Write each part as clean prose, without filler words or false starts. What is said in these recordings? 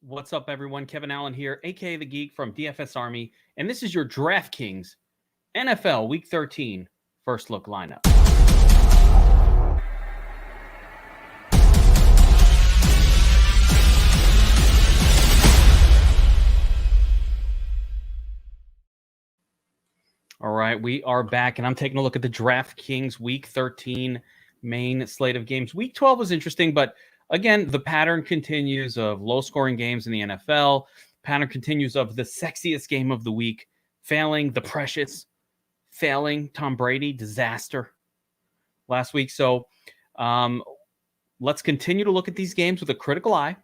What's up, everyone? Kevin Allen here, aka the Geek from DFS Army, and this is your Draftkings NFL Week 13 first look lineup. All right, we are back, and I'm taking a look at the Draftkings Week 13 main slate of games. Week 12 was interesting, but again, the pattern continues of low-scoring games in the NFL. Pattern continues of the sexiest game of the week, failing the precious, failing Tom Brady, disaster last week. So let's continue to look at these games with a critical eye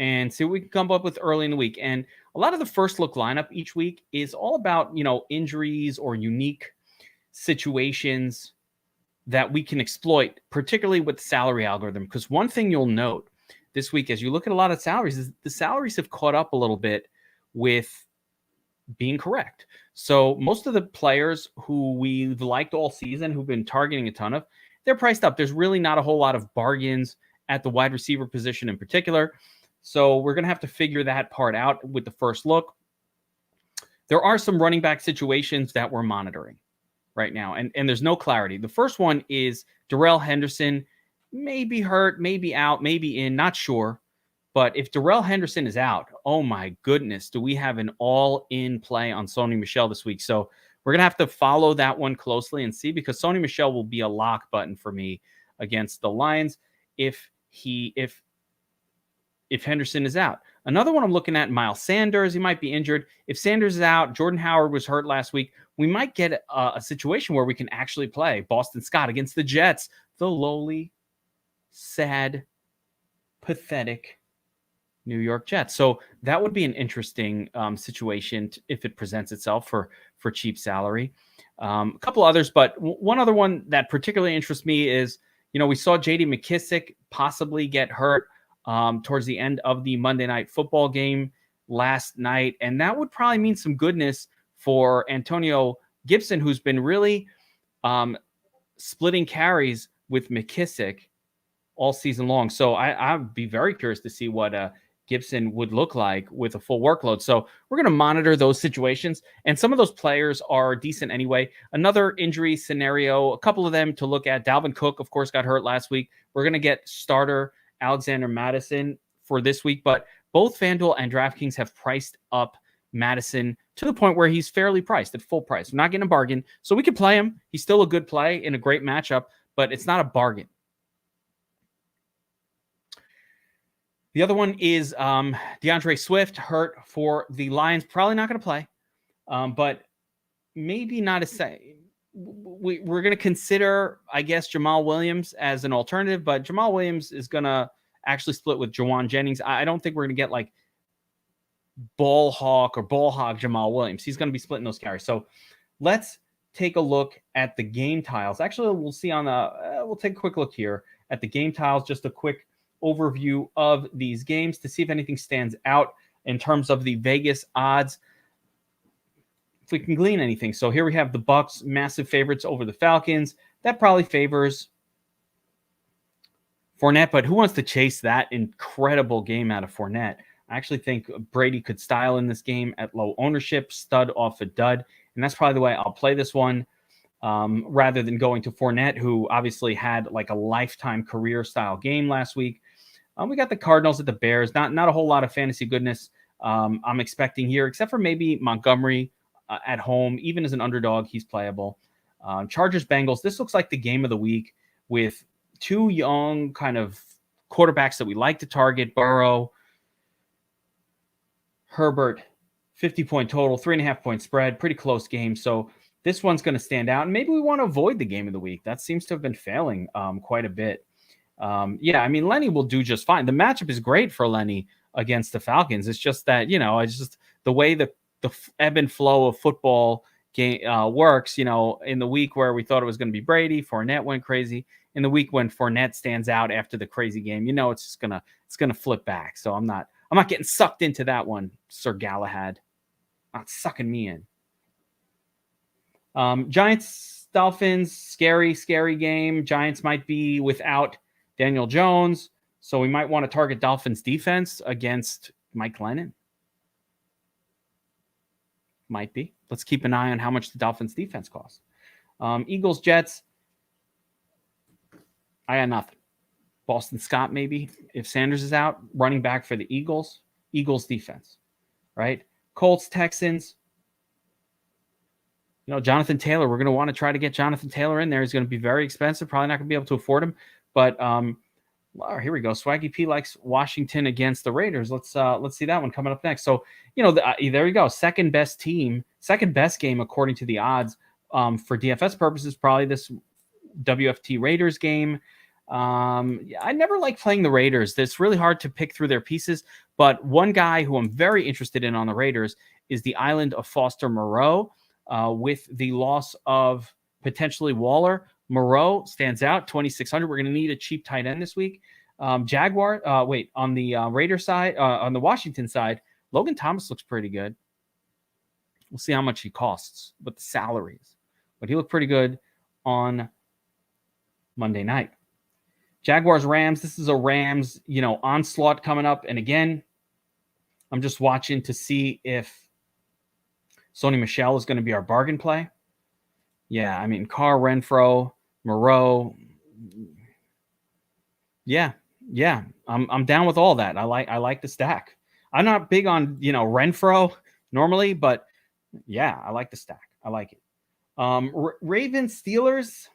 and see what we can come up with early in the week. And a lot of the first look lineup each week is all about, injuries or unique situations that we can exploit, particularly with the salary algorithm. Because one thing you'll note this week as you look at a lot of salaries is the salaries have caught up a little bit with being correct. So most of the players who we've liked all season, who've been targeting a ton of, they're priced up. There's really not a whole lot of bargains at the wide receiver position in particular. So we're going to have to figure that part out with the first look. There are some running back situations that we're monitoring right now, and there's no clarity. The first one is Darrell Henderson, maybe hurt, maybe out, maybe in, not sure. But if Darrell Henderson is out, oh my goodness, do we have an all-in play on Sony Michel this week? So we're going to have to follow that one closely and see, because Sony Michel will be a lock button for me against the Lions if Henderson is out. Another one I'm looking at, Miles Sanders. He might be injured. If Sanders is out, Jordan Howard was hurt last week, we might get a situation where we can actually play Boston Scott against the Jets, the lowly, sad, pathetic New York Jets. So that would be an interesting situation if it presents itself for cheap salary. A couple others, but one other one that particularly interests me is, we saw J.D. McKissic possibly get hurt towards the end of the Monday Night Football game last night, and that would probably mean some goodness for Antonio Gibson, who's been really splitting carries with McKissic all season long. So I'd be very curious to see what Gibson would look like with a full workload. So we're going to monitor those situations, and some of those players are decent anyway. Another injury scenario, a couple of them to look at. Dalvin Cook, of course, got hurt last week. We're going to get starter Alexander Madison for this week, but both FanDuel and DraftKings have priced up Madison to the point where he's fairly priced at full price. We're not getting a bargain, so we could play him. He's still a good play in a great matchup, but it's not a bargain. The other one is DeAndre Swift, hurt for the Lions. Probably not going to play, but maybe not we're going to consider, I guess, Jamal Williams as an alternative, but Jamal Williams is going to actually split with Jawan Jennings. I don't think we're going to get like ball hog Jamal Williams. He's going to be splitting those carries. So let's take a look at the game tiles. Actually, we'll see we'll take a quick look here at the game tiles, just a quick overview of these games to see if anything stands out in terms of the Vegas odds, if we can glean anything. So here we have the Bucks, massive favorites over the Falcons. That probably favors Fournette, but who wants to chase that incredible game out of Fournette? I actually think Brady could style in this game at low ownership, stud off a dud, and that's probably the way I'll play this one, rather than going to Fournette, who obviously had like a lifetime career style game last week. We got the Cardinals at the Bears. Not a whole lot of fantasy goodness I'm expecting here, except for maybe Montgomery at home. Even as an underdog, he's playable. Chargers Bengals. This looks like the game of the week with two young kind of quarterbacks that we like to target. Burrow, Herbert, 50-point total, 3.5-point spread, pretty close game. So this one's going to stand out, and maybe we want to avoid the game of the week. That seems to have been failing quite a bit. Lenny will do just fine. The matchup is great for Lenny against the Falcons. It's just that, it's just the way the ebb and flow of football game works. In the week where we thought it was going to be Brady, Fournette went crazy. In the week when Fournette stands out after the crazy game, it's just gonna flip back. So I'm not getting sucked into that one, Sir Galahad. Not sucking me in. Giants, Dolphins, scary game. Giants might be without Daniel Jones, so we might want to target Dolphins defense against Mike Glennon? Might be. Let's keep an eye on how much the Dolphins defense costs. Eagles, Jets. I got nothing. Boston Scott, maybe, if Sanders is out. Running back for the Eagles. Eagles defense, right? Colts, Texans. Jonathan Taylor. We're going to want to try to get Jonathan Taylor in there. He's going to be very expensive. Probably not going to be able to afford him. But here we go. Swaggy P likes Washington against the Raiders. Let's see that one coming up next. So, there you go. Second best game according to the odds for DFS purposes. Probably this WFT Raiders game. I never like playing the Raiders. It's really hard to pick through their pieces. But one guy who I'm very interested in on the Raiders is the island of Foster Moreau. With the loss of potentially Waller, Moreau stands out, 2,600. We're going to need a cheap tight end this week. On the Raiders side, on the Washington side, Logan Thomas looks pretty good. We'll see how much he costs, what the salary is. But he looked pretty good on Monday night. Jaguars, Rams. This is a Rams, onslaught coming up. And again, I'm just watching to see if Sony Michel is going to be our bargain play. Yeah, I mean, Carr, Renfro, Moreau. Yeah. I'm down with all that. I like the stack. I'm not big on, Renfro normally, but yeah, I like the stack. I like it. Ravens, Steelers.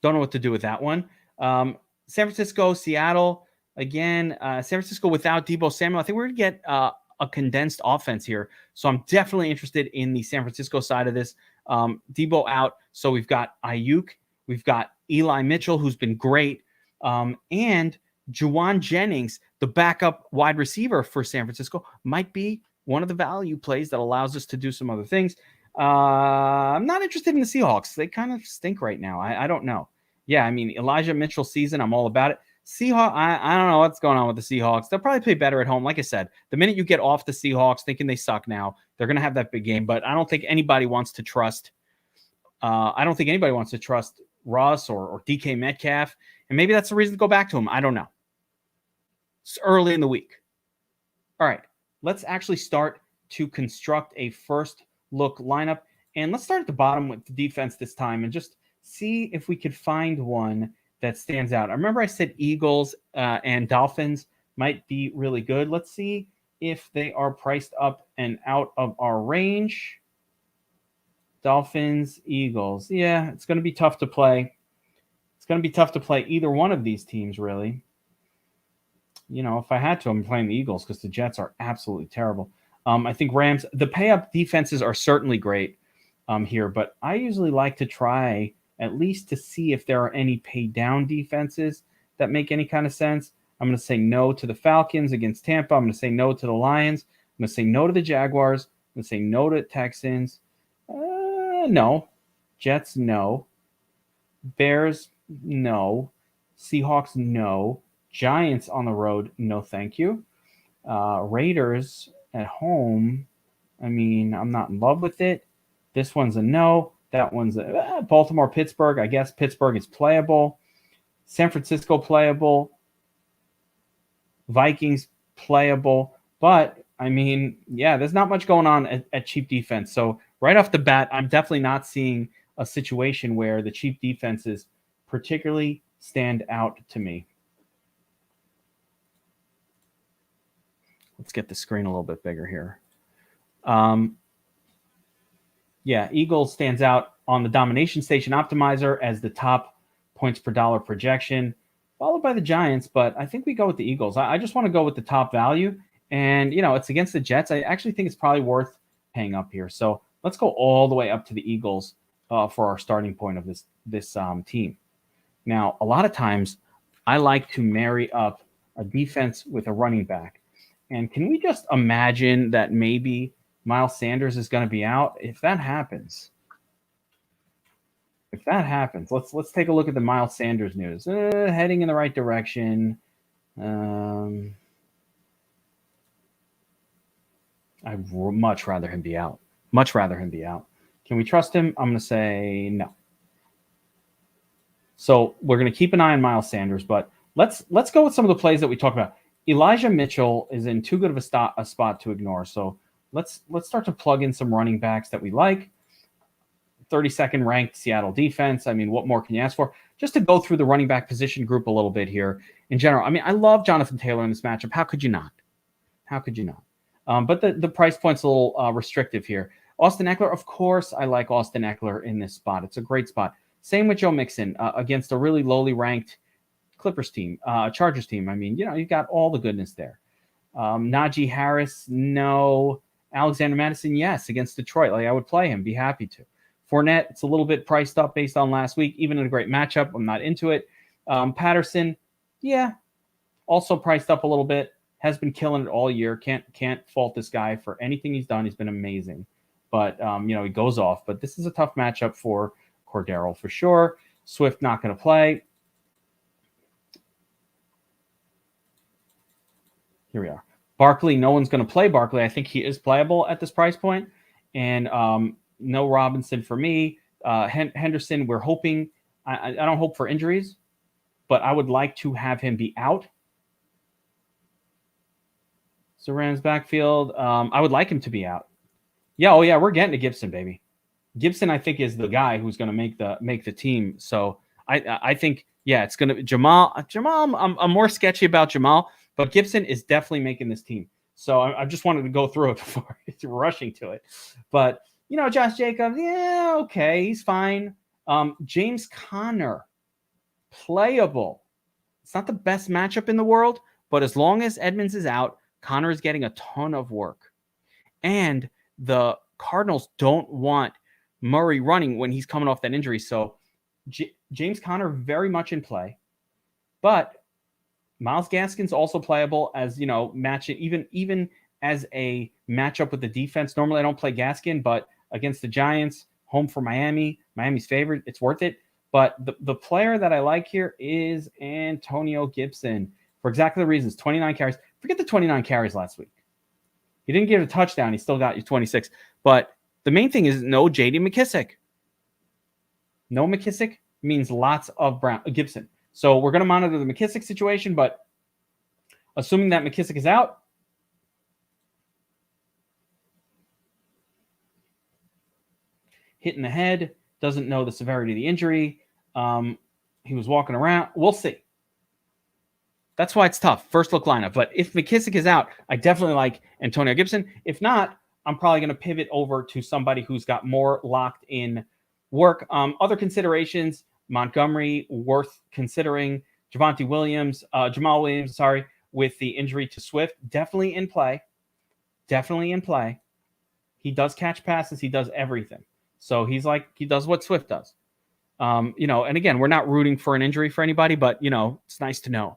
Don't know what to do with that one. San Francisco, Seattle. Again, San Francisco without Deebo Samuel. I think we're going to get a condensed offense here. So I'm definitely interested in the San Francisco side of this. Deebo out. So we've got Ayuk. We've got Eli Mitchell, who's been great. And Juwan Jennings, the backup wide receiver for San Francisco, might be one of the value plays that allows us to do some other things. I'm not interested in the Seahawks. They kind of stink right now. I don't know. Yeah, I mean, Elijah Mitchell season, I'm all about it. Seahawks, I don't know what's going on with the Seahawks. They'll probably play better at home. Like I said, the minute you get off the Seahawks thinking they suck now, they're going to have that big game. But I don't think anybody wants to trust Russ or DK Metcalf. And maybe that's the reason to go back to him. I don't know. It's early in the week. All right, let's actually start to construct a first look lineup. And let's start at the bottom with the defense this time and just see if we could find one that stands out. I remember I said Eagles and Dolphins might be really good. Let's see if they are priced up and out of our range. Dolphins, Eagles. Yeah, it's going to be tough to play. It's going to be tough to play either one of these teams, really. If I had to, I'm playing the Eagles because the Jets are absolutely terrible. I think Rams, the pay-up defenses are certainly great here, but I usually like to try at least to see if there are any pay-down defenses that make any kind of sense. I'm going to say no to the Falcons against Tampa. I'm going to say no to the Lions. I'm going to say no to the Jaguars. I'm going to say no to Texans. No. Jets, no. Bears, no. Seahawks, no. Giants on the road, no thank you. Raiders at home, I mean, I'm not in love with it. This one's a no. That one's a Baltimore, Pittsburgh. I guess Pittsburgh is playable. San Francisco playable. Vikings playable. But, I mean, yeah, there's not much going on at cheap defense. So right off the bat, I'm definitely not seeing a situation where the cheap defenses particularly stand out to me. Let's get the screen a little bit bigger here. Yeah, Eagles stands out on the Domination Station Optimizer as the top points per dollar projection, followed by the Giants, but I think we go with the Eagles. I just want to go with the top value, and, it's against the Jets. I actually think it's probably worth paying up here. So let's go all the way up to the Eagles for our starting point of this team. Now, a lot of times I like to marry up a defense with a running back. And can we just imagine that maybe Miles Sanders is going to be out? If that happens, let's take a look at the Miles Sanders news. Heading in the right direction. I'd much rather him be out. Can we trust him? I'm going to say no. So we're going to keep an eye on Miles Sanders, but let's go with some of the plays that we talked about. Elijah Mitchell is in too good of a spot to ignore. So let's start to plug in some running backs that we like. 32nd ranked Seattle defense. I mean, what more can you ask for? Just to go through the running back position group a little bit here in general. I mean, I love Jonathan Taylor in this matchup. How could you not? How could you not? But the price point's a little restrictive here. Austin Eckler, of course, I like Austin Eckler in this spot. It's a great spot. Same with Joe Mixon against a really lowly ranked Clippers team, Chargers team. I mean, you've got all the goodness there. Najee Harris, no. Alexander Madison, yes, against Detroit. Like, I would play him, be happy to. Fournette, it's a little bit priced up based on last week, even in a great matchup. I'm not into it. Patterson, yeah, also priced up a little bit. Has been killing it all year. Can't fault this guy for anything he's done. He's been amazing. But, he goes off. But this is a tough matchup for Cordero for sure. Swift not going to play. Here we are. Barkley, no one's going to play Barkley. I think he is playable at this price point. And no Robinson for me. Henderson, we're hoping. I don't hope for injuries, but I would like to have him be out. So Rams backfield, I would like him to be out. Yeah, oh yeah, we're getting to Gibson, baby. Gibson, I think, is the guy who's going to make the team. So I think, yeah, it's going to Jamal. I'm more sketchy about Jamal, but Gibson is definitely making this team. So I just wanted to go through it before rushing to it. But Josh Jacobs, yeah, okay, he's fine. James Conner, playable. It's not the best matchup in the world, but as long as Edmonds is out, Conner is getting a ton of work. And the Cardinals don't want Murray running when he's coming off that injury. So James Conner very much in play. But Myles Gaskin's also playable as, match it even as a matchup with the defense. Normally I don't play Gaskin, but against the Giants, home for Miami's favorite, it's worth it. But the player that I like here is Antonio Gibson for exactly the reasons. 29 carries. Forget the 29 carries last week. He didn't get a touchdown. He still got you 26. But the main thing is no J.D. McKissick. No McKissick means lots of Gibson. So we're going to monitor the McKissick situation, but assuming that McKissick is out, hit in the head, doesn't know the severity of the injury. He was walking around. We'll see. That's why it's tough. First look lineup. But if McKissick is out, I definitely like Antonio Gibson. If not, I'm probably going to pivot over to somebody who's got more locked in work. Other considerations, Montgomery, worth considering. Jamal Williams, with the injury to Swift, definitely in play. Definitely in play. He does catch passes. He does everything. So he does what Swift does. And again, we're not rooting for an injury for anybody, but, it's nice to know.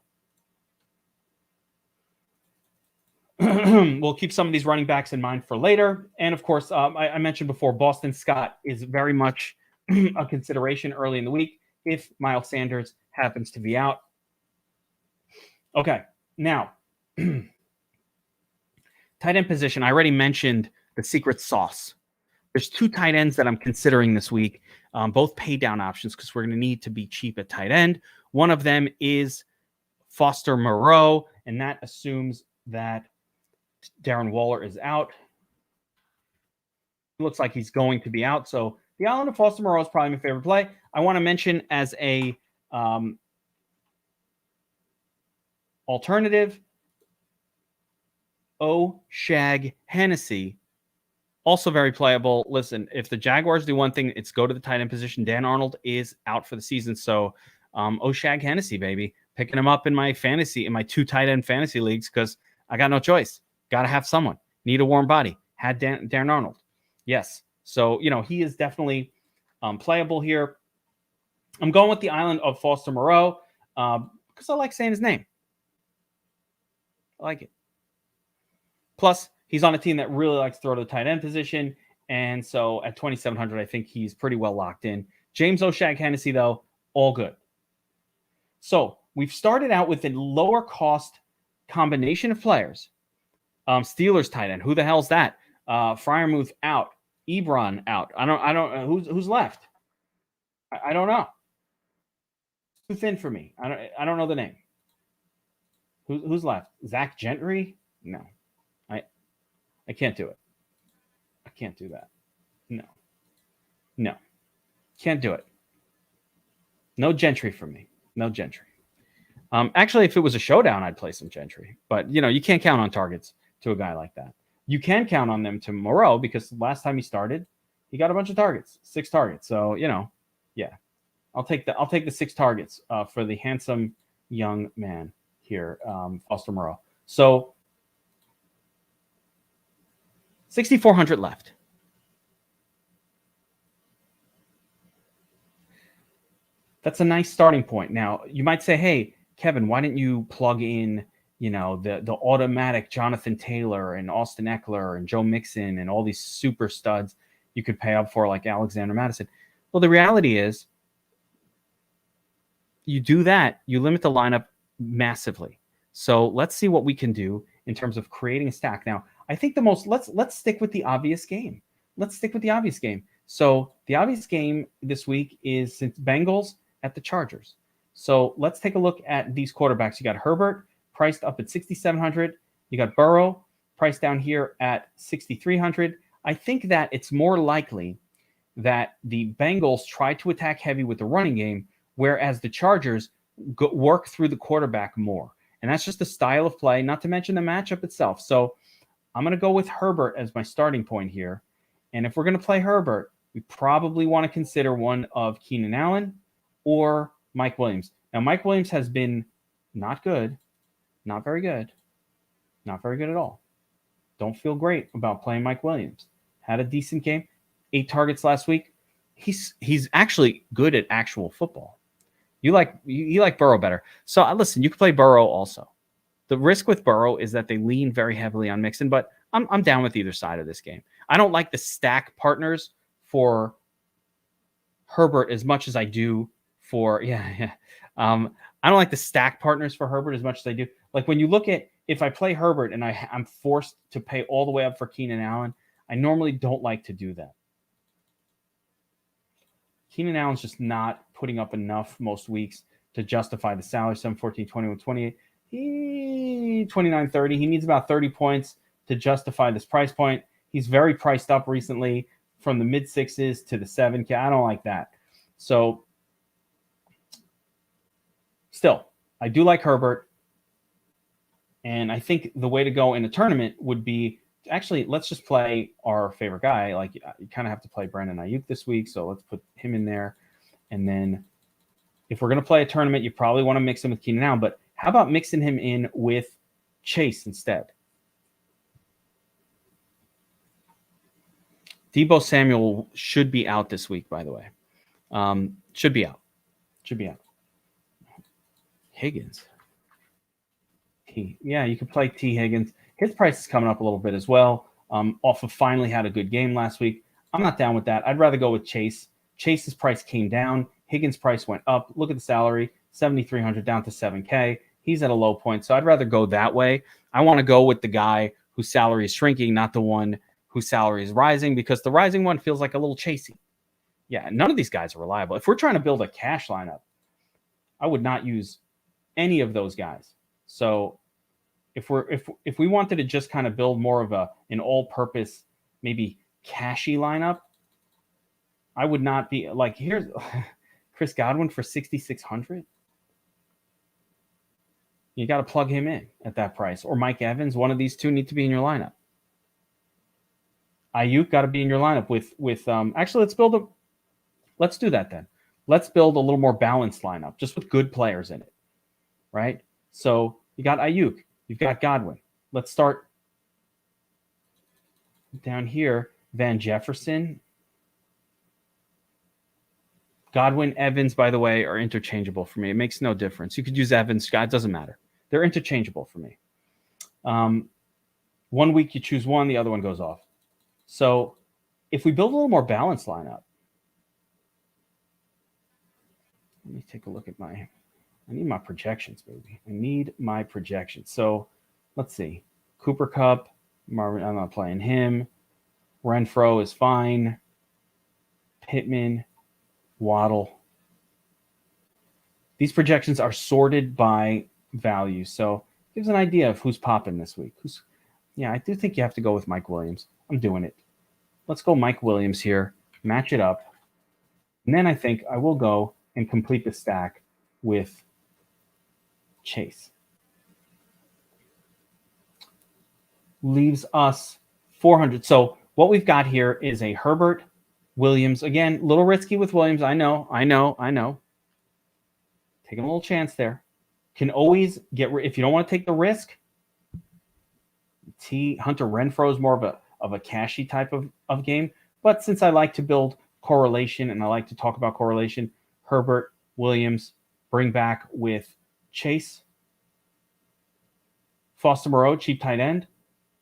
We'll keep some of these running backs in mind for later. And of course, I mentioned before, Boston Scott is very much a consideration early in the week if Miles Sanders happens to be out. Okay, now, tight end position. I already mentioned the secret sauce. There's 2 tight ends that I'm considering this week, both pay down options because we're going to need to be cheap at tight end. One of them is Foster Moreau, and that assumes that Darren Waller is out. It looks like he's going to be out. So the island of Foster Moreau is probably my favorite play. I want to mention as a alternative, Shag Hennessy, also very playable. Listen, if the Jaguars do one thing, it's go to the tight end position. Dan Arnold is out for the season. So Shag Hennessy, baby, picking him up in my 2 tight end fantasy leagues because I got no choice. Got to have someone. Need a warm body. Had Darren Arnold. Yes. So, he is definitely playable here. I'm going with the island of Foster Moreau because I like saying his name. I like it. Plus, he's on a team that really likes to throw to the tight end position. And so at 2,700, I think he's pretty well locked in. James O'Shag Hennessy, though, all good. So we've started out with a lower cost combination of players. Steelers tight end. Who the hell's that? Freiermuth out. Ebron out. I don't know who's left. I don't know. thin for me. I don't know the name. Who's left? Zach Gentry? No, I can't do it. I can't do that. No, can't do it. No Gentry for me. No Gentry. Actually, if it was a showdown, I'd play some Gentry. But you can't count on targets to a guy like that. You can count on them to Moreau because last time he started, he got a bunch of targets, 6 targets. So yeah, I'll take the 6 targets for the handsome young man here, Foster Moreau. So 6,400 left. That's a nice starting point. Now you might say, hey, Kevin, why didn't you plug in, the automatic Jonathan Taylor and Austin Eckler and Joe Mixon and all these super studs you could pay up for like Alexander Madison? Well, the reality is you do that, you limit the lineup massively. So let's see what we can do in terms of creating a stack. Now, I think let's stick with the obvious game. So the obvious game this week is Bengals at the Chargers. So let's take a look at these quarterbacks. You got Herbert priced up at 6,700. You got Burrow priced down here at 6,300. I think that it's more likely that the Bengals try to attack heavy with the running game, whereas the Chargers work through the quarterback more. And that's just the style of play, not to mention the matchup itself. So I'm going to go with Herbert as my starting point here. And if we're going to play Herbert, we probably want to consider one of Keenan Allen or Mike Williams. Now, Mike Williams has been not good, not very good, not very good at all. Don't feel great about playing Mike Williams. Had a decent game, 8 targets last week. He's actually good at actual football. You like Burrow better. So listen, you can play Burrow also. The risk with Burrow is that they lean very heavily on Mixon, but I'm down with either side of this game. I don't like the stack partners for Herbert as much as I do for I don't like the stack partners for Herbert as much as I do. Like when you look at if I play Herbert and I'm forced to pay all the way up for Keenan Allen, I normally don't like to do that. Keenan Allen's just not putting up enough most weeks to justify the salary. 7, 14, 21, 28. 29, 30. He needs about 30 points to justify this price point. He's very priced up recently from the mid 6s to the 7K. I don't like that. So still, I do like Herbert. And I think the way to go in a tournament would be actually, let's just play our favorite guy. Like you kind of have to play Brandon Ayuk this week. So let's put him in there. And then if we're going to play a tournament, you probably want to mix him with Keenan Allen. But how about mixing him in with Chase instead? Deebo Samuel should be out this week, by the way. Should be out. Higgins. Yeah, you can play T. Higgins. His price is coming up a little bit as well. Off of finally had a good game last week. I'm not down with that. I'd rather go with Chase. Chase's price came down. Higgins' price went up. Look at the salary, 7,300 down to 7K. He's at a low point, so I'd rather go that way. I want to go with the guy whose salary is shrinking, not the one whose salary is rising, because the rising one feels like a little chasey. Yeah, none of these guys are reliable. If we're trying to build a cash lineup, I would not use any of those guys. So if we wanted to just kind of build more of an all-purpose, maybe cashy lineup, I would not be like, here's Chris Godwin for 6,600. You got to plug him in at that price. Or Mike Evans, one of these two need to be in your lineup. Ayuk got to be in your lineup with actually let's do that then. Let's build a little more balanced lineup just with good players in it. Right? So you got Ayuk, you've got Godwin. Let's start down here. Van Jefferson. Godwin, Evans, by the way, are interchangeable for me. It makes no difference. You could use Evans, Scott. It doesn't matter. They're interchangeable for me. 1 week you choose one, the other one goes off. So if we build a little more balanced lineup, let me take a look at I need my projections, baby. I need my projections. So let's see. Cooper Kupp, Marvin, I'm not playing him. Renfro is fine. Pittman, Waddle. These projections are sorted by value, so gives an idea of who's popping this week. I do think you have to go with Mike Williams. I'm doing it. Let's go Mike Williams here, match it up, and then I think I will go and complete the stack with Chase. Leaves us 400. So what we've got here is a Herbert, Williams. Again, a little risky with Williams. I know. Taking a little chance there. Can always if you don't want to take the risk, Hunter Renfrow is more of a cashy type of game. But since I like to build correlation and I like to talk about correlation, Herbert, Williams, bring back with Chase. Foster Moreau, cheap tight end.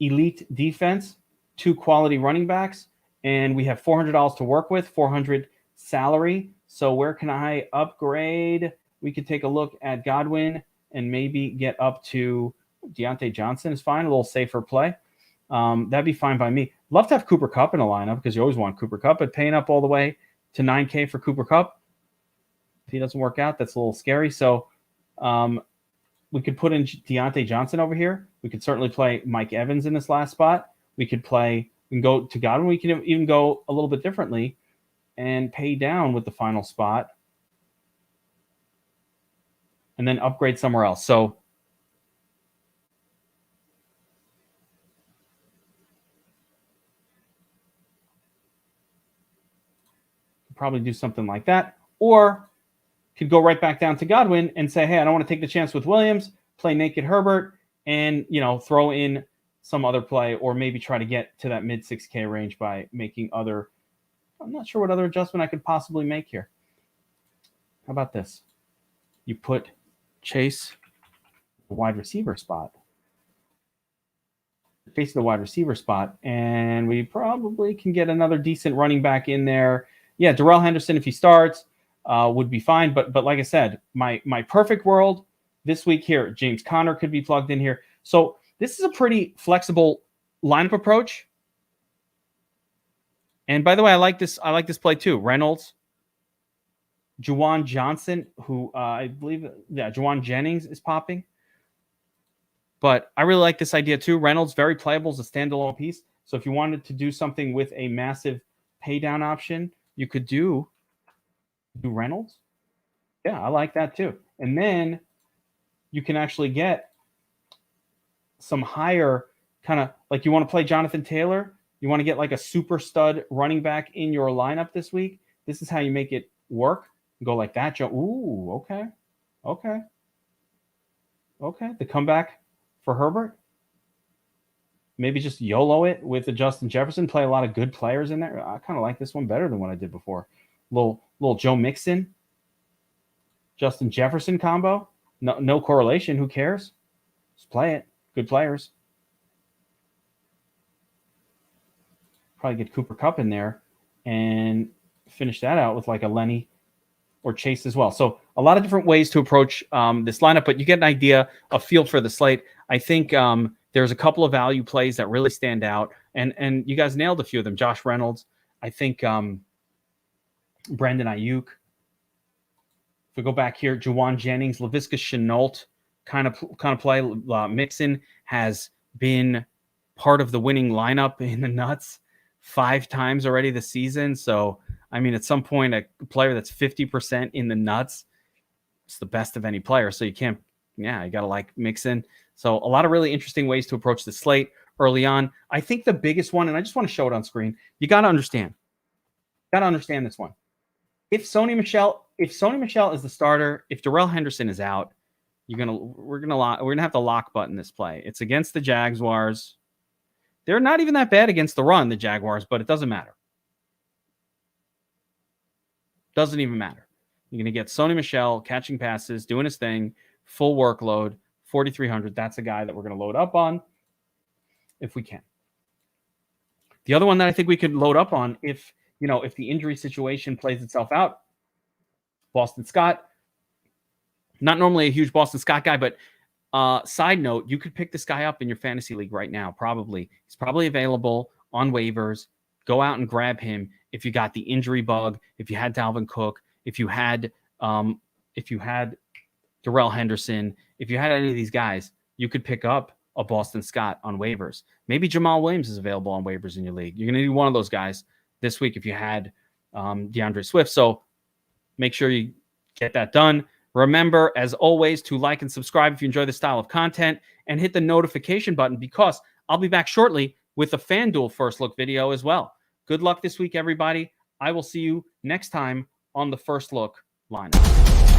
Elite defense, 2 quality running backs, and we have $400 to work with, $400 salary. So where can I upgrade? We could take a look at Godwin and maybe get up to Deontay Johnson is fine, a little safer play. That'd be fine by me. Love to have Cooper Kupp in a lineup because you always want Cooper Kupp, but paying up all the way to $9K for Cooper Kupp, if he doesn't work out, that's a little scary. So we could put in Deontay Johnson over here. We could certainly play Mike Evans in this last spot. We can go to Godwin. We can even go a little bit differently and pay down with the final spot and then upgrade somewhere else. So probably do something like that, or could go right back down to Godwin and say, hey, I don't want to take the chance with Williams, play naked Herbert, and throw in some other play, or maybe try to get to that mid 6K range by making I'm not sure what other adjustment I could possibly make here. How about this? You put Chase the wide receiver spot. Chase the wide receiver spot, and we probably can get another decent running back in there. Yeah, Darrell Henderson, if he starts, would be fine. But like I said, my perfect world this week here, James Conner could be plugged in here. So this is a pretty flexible lineup approach. And by the way, I like this play too. Reynolds, Juwan Johnson, who I believe, Juwan Jennings is popping. But I really like this idea too. Reynolds, very playable as a standalone piece. So if you wanted to do something with a massive pay down option, you could do Reynolds. Yeah, I like that too. And then you can actually get some higher kind of like you want to play Jonathan Taylor. You want to get like a super stud running back in your lineup this week. This is how you make it work. Go like that, Joe. Ooh, okay. The comeback for Herbert. Maybe just YOLO it with the Justin Jefferson. Play a lot of good players in there. I kind of like this one better than what I did before. Little Joe Mixon, Justin Jefferson combo. No correlation. Who cares? Just play it. Good players. Probably get Cooper Kupp in there and finish that out with like a Lenny or Chase as well. So a lot of different ways to approach this lineup, but you get an idea, a feel for the slate. I think there's a couple of value plays that really stand out, and you guys nailed a few of them. Josh Reynolds, I think Brandon Ayuk. If we go back here, Juwan Jennings, Laviska Shenault kind of play. Mixon has been part of the winning lineup in the nuts 5 times already this season. So, I mean, at some point, a player that's 50% in the nuts, it's the best of any player. So you can't, you got to like Mixon. So a lot of really interesting ways to approach the slate early on. I think the biggest one, and I just want to show it on screen, you got to understand this one. If Sony Michel is the starter, if Darrell Henderson is out, we're gonna have to lock button this play. It's against the Jaguars. They're not even that bad against the run, the Jaguars, but it doesn't matter. Doesn't even matter. You're gonna get Sony Michel catching passes, doing his thing, full workload, 4,300. That's a guy that we're gonna load up on if we can. The other one that I think we could load up on if the injury situation plays itself out, Boston Scott. Not normally a huge Boston Scott guy, but side note, you could pick this guy up in your fantasy league right now. Probably. He's probably available on waivers. Go out and grab him if you got the injury bug, if you had Dalvin Cook, if you had Darrell Henderson. If you had any of these guys, you could pick up a Boston Scott on waivers. Maybe Jamal Williams is available on waivers in your league. You're going to need one of those guys this week if you had DeAndre Swift. So make sure you get that done. Remember, as always, to like and subscribe if you enjoy this style of content, and hit the notification button, because I'll be back shortly with a FanDuel First Look video as well. Good luck this week, everybody. I will see you next time on the First Look lineup.